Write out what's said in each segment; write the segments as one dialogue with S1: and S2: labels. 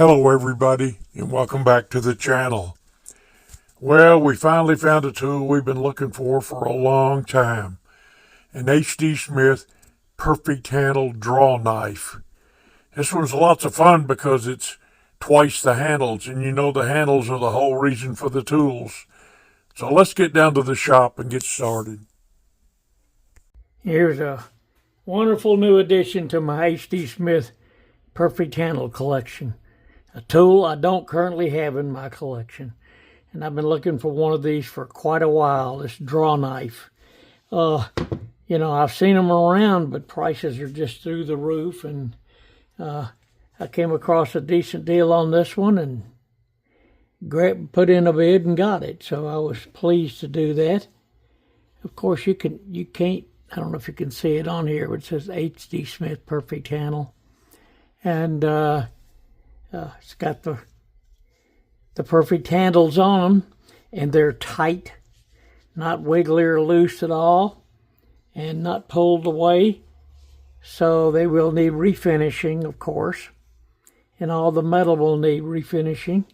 S1: Hello everybody and welcome back to the channel. Well, we finally found a tool we've been looking for a long time. An H.D. Smith perfect handle draw knife. This one's lots of fun because it's twice the handles, and you know the handles are the whole reason for the tools. So let's get down to the shop and get started.
S2: Here's a wonderful new addition to my H.D. Smith perfect handle collection. A tool I don't currently have in my collection. And I've been looking for one of these for quite a while, this draw knife. I've seen them around, but prices are just through the roof. And I came across a decent deal on this one and put in a bid and got it. So I was pleased to do that. Of course, you can't, I don't know if you can see it on here, but it says H.D. Smith perfect handle. And it's got the perfect handles on them, and they're tight, not wiggly or loose at all, and not pulled away. So they will need refinishing, of course, and all the metal will need refinishing.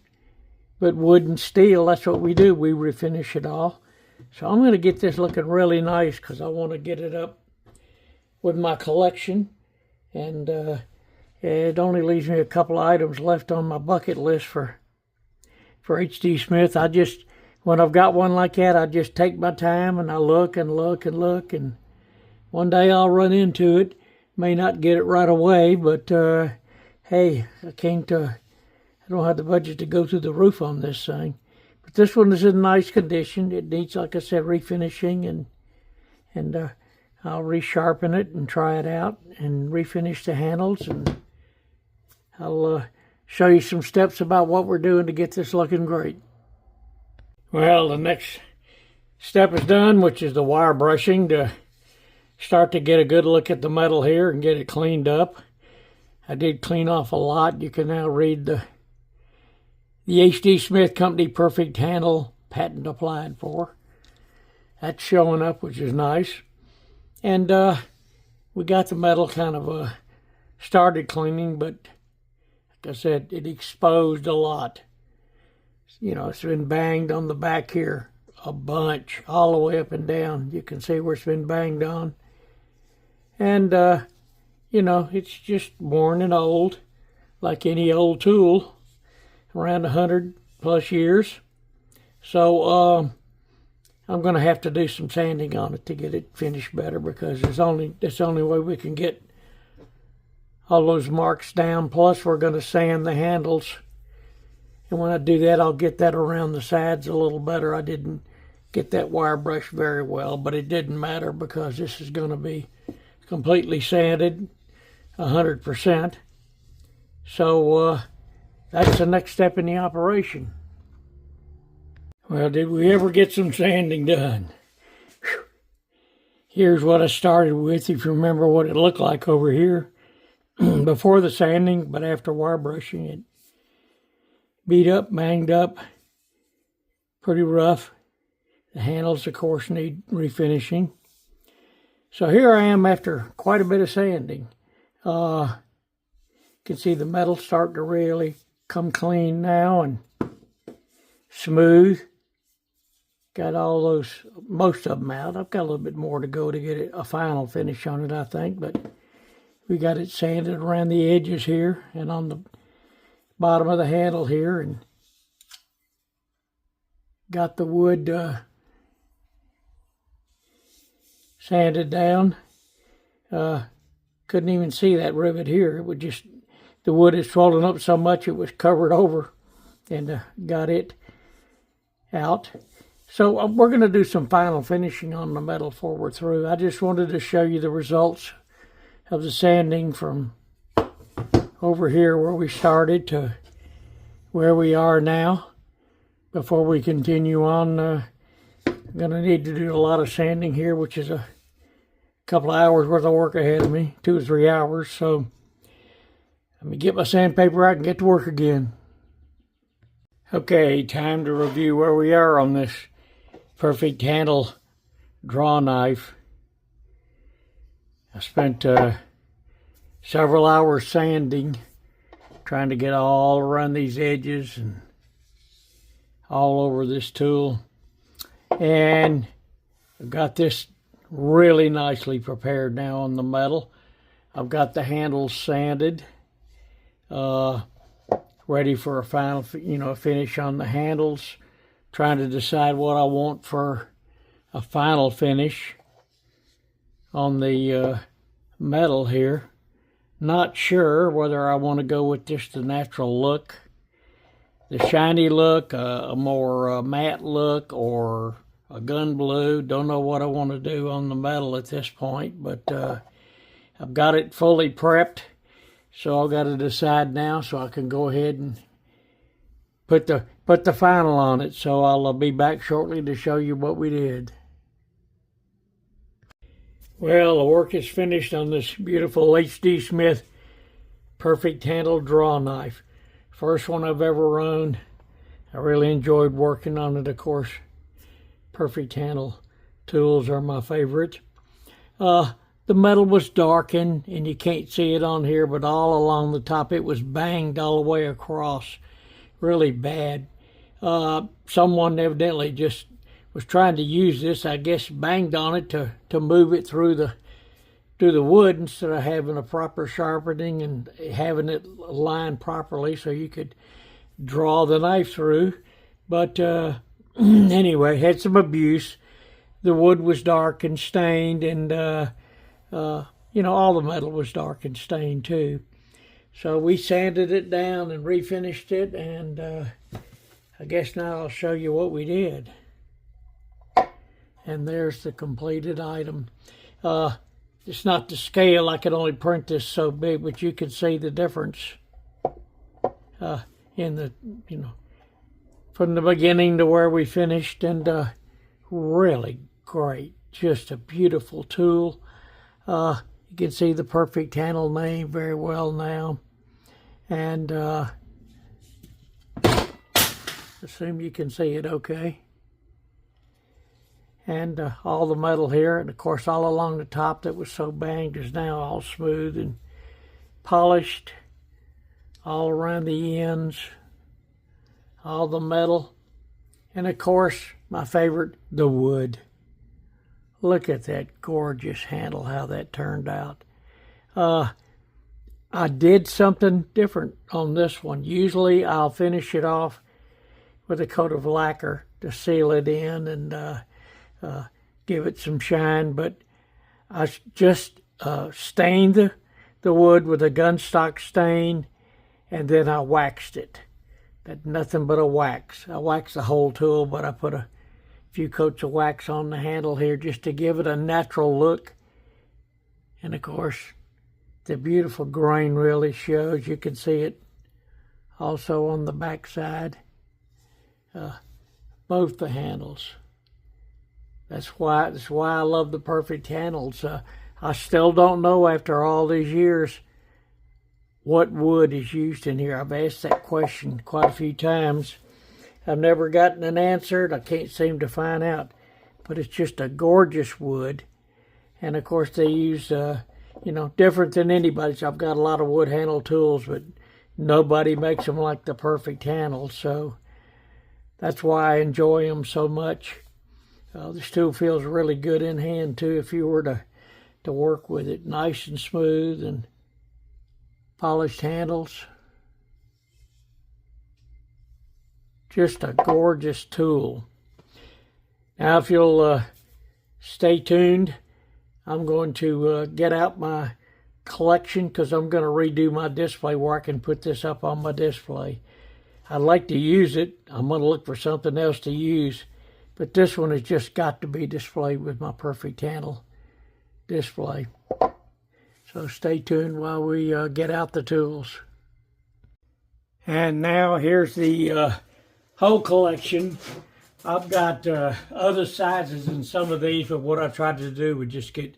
S2: But wood and steel, that's what we do. We refinish it all. So I'm going to get this looking really nice because I want to get it up with my collection. And it only leaves me a couple of items left on my bucket list for H.D. Smith. When I've got one like that, I just take my time and I look and look and look, and one day I'll run into it. May not get it right away, but hey, I don't have the budget to go through the roof on this thing. But this one is in nice condition. It needs, like I said, refinishing, and I'll resharpen it and try it out and refinish the handles, and I'll show you some steps about what we're doing to get this looking great. Well, the next step is done, which is the wire brushing to start to get a good look at the metal here and get it cleaned up. I did clean off a lot. You can now read the H.D. Smith Company perfect handle patent applied for. That's showing up, which is nice. And we got the metal kind of started cleaning, but like I said, it exposed a lot. It's been banged on the back here a bunch, all the way up and down. You can see where it's been banged on. And, it's just worn and old, like any old tool, around 100 plus years. So, I'm going to have to do some sanding on it to get it finished better, because that's the only way we can get all those marks down. Plus, we're going to sand the handles. And when I do that, I'll get that around the sides a little better. I didn't get that wire brush very well, but it didn't matter because this is going to be completely sanded 100%. So that's the next step in the operation. Well, did we ever get some sanding done? Whew. Here's what I started with, if you remember what it looked like over here before the sanding, but after wire brushing it. Beat up, banged up, pretty rough. The handles, of course, need refinishing. So here I am after quite a bit of sanding. You can see the metal starting to really come clean now and smooth. Got all those, most of them out. I've got a little bit more to go to get a final finish on it, I think. But we got it sanded around the edges here and on the bottom of the handle here, and got the wood sanded down. Couldn't even see that rivet here. It would just, the wood had swollen up so much it was covered over, and got it out. So we're going to do some final finishing on the metal before we're through. I just wanted to show you the results of the sanding from over here where we started to where we are now. Before we continue on, I'm going to need to do a lot of sanding here, which is a couple of hours worth of work ahead of me, 2 or 3 hours. So let me get my sandpaper out and get to work again. Okay, time to review where we are on this perfect handle draw knife. I spent several hours sanding, trying to get all around these edges and all over this tool. And I've got this really nicely prepared now on the metal. I've got the handles sanded, ready for a final, finish on the handles. Trying to decide what I want for a final finish on the metal here. Not sure whether I want to go with just the natural look, the shiny look, a more matte look, or a gun blue. Don't know what I want to do on the metal at this point, but I've got it fully prepped, so I've got to decide now so I can go ahead and put the final on it. So I'll be back shortly to show you what we did. Well, the work is finished on this beautiful H.D. Smith perfect handle draw knife. First one I've ever owned. I really enjoyed working on it, of course. Perfect handle tools are my favorite. The metal was darkened, and you can't see it on here, but all along the top it was banged all the way across. Really bad. Someone evidently just was trying to use this, I guess, banged on it to move it through the wood instead of having a proper sharpening and having it lined properly so you could draw the knife through. But anyway, had some abuse. The wood was dark and stained, and all the metal was dark and stained too. So we sanded it down and refinished it, and I guess now I'll show you what we did. And there's the completed item. It's not to scale. I could only print this so big, but you can see the difference in the, from the beginning to where we finished, and really great. Just a beautiful tool. You can see the perfect handle name very well now. And assume you can see it okay. And all the metal here, and of course all along the top that was so banged is now all smooth and polished all around the ends, all the metal, and of course my favorite, the wood. Look at that gorgeous handle, how that turned out. I did something different on this one. Usually I'll finish it off with a coat of lacquer to seal it in and give it some shine, but I just stained the wood with a gunstock stain, and then I waxed it. But nothing but a wax. I waxed the whole tool, but I put a few coats of wax on the handle here just to give it a natural look. And of course, the beautiful grain really shows. You can see it also on the back side. Both the handles. That's why I love the perfect handles. I still don't know after all these years what wood is used in here. I've asked that question quite a few times. I've never gotten an answer. I can't seem to find out. But it's just a gorgeous wood. And of course they use, different than anybody's. I've got a lot of wood handle tools, but nobody makes them like the perfect handle. So that's why I enjoy them so much. This tool feels really good in hand too if you were to work with it. Nice and smooth and polished handles. Just a gorgeous tool. Now if you'll stay tuned, I'm going to get out my collection because I'm going to redo my display where I can put this up on my display. I'd like to use it. I'm going to look for something else to use. But this one has just got to be displayed with my perfect handle display. So stay tuned while we get out the tools. And now here's the whole collection. I've got other sizes in some of these, but what I tried to do was just get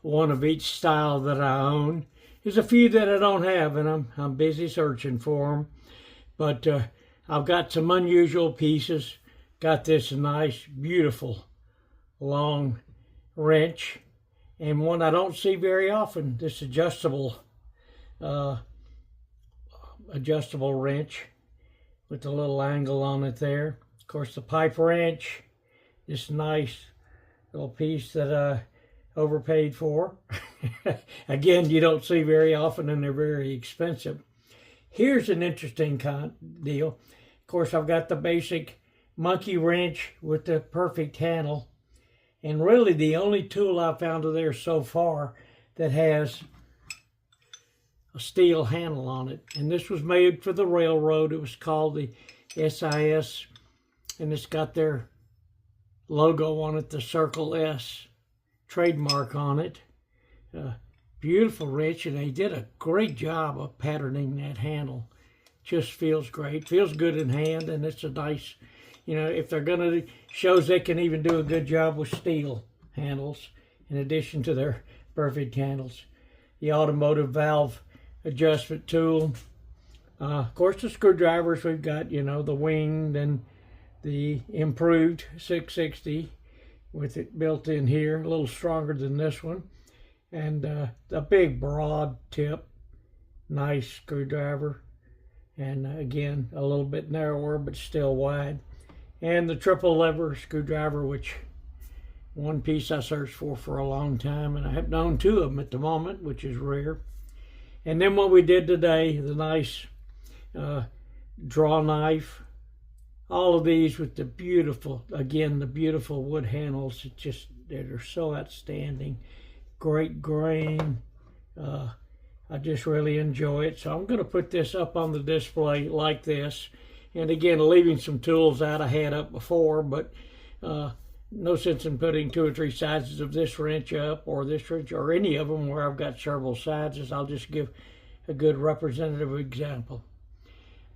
S2: one of each style that I own. There's a few that I don't have, and I'm busy searching for them. But I've got some unusual pieces. Got this nice, beautiful, long wrench, and one I don't see very often, this adjustable adjustable wrench with the little angle on it there. Of course, the pipe wrench, this nice little piece that I overpaid for. Again, you don't see very often, and they're very expensive. Here's an interesting deal. Of course, I've got the basic monkey wrench with the perfect handle. And really the only tool I've found of there so far that has a steel handle on it. And this was made for the railroad. It was called the SIS. And it's got their logo on it, the Circle S trademark on it. Beautiful wrench, and they did a great job of patterning that handle. Just feels great, feels good in hand, and it's a nice, you know, if they're gonna, shows they can even do a good job with steel handles in addition to their perfect handles. The automotive valve adjustment tool. Of course, the screwdrivers we've got, you know, the winged and the improved 660 with it built in here, a little stronger than this one. And a big broad tip, nice screwdriver, and again a little bit narrower but still wide. And the triple lever screwdriver, which one piece I searched for a long time, and I have known two of them at the moment, which is rare. And then what we did today, the nice draw knife, all of these with the beautiful, again, the beautiful wood handles. It just, they're so outstanding. Great grain. I just really enjoy it. So I'm going to put this up on the display like this. And again, leaving some tools out I had up before, but no sense in putting 2 or 3 sizes of this wrench up, or this wrench, or any of them where I've got several sizes. I'll just give a good representative example.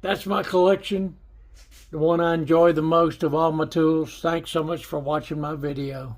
S2: That's my collection, the one I enjoy the most of all my tools. Thanks so much for watching my video.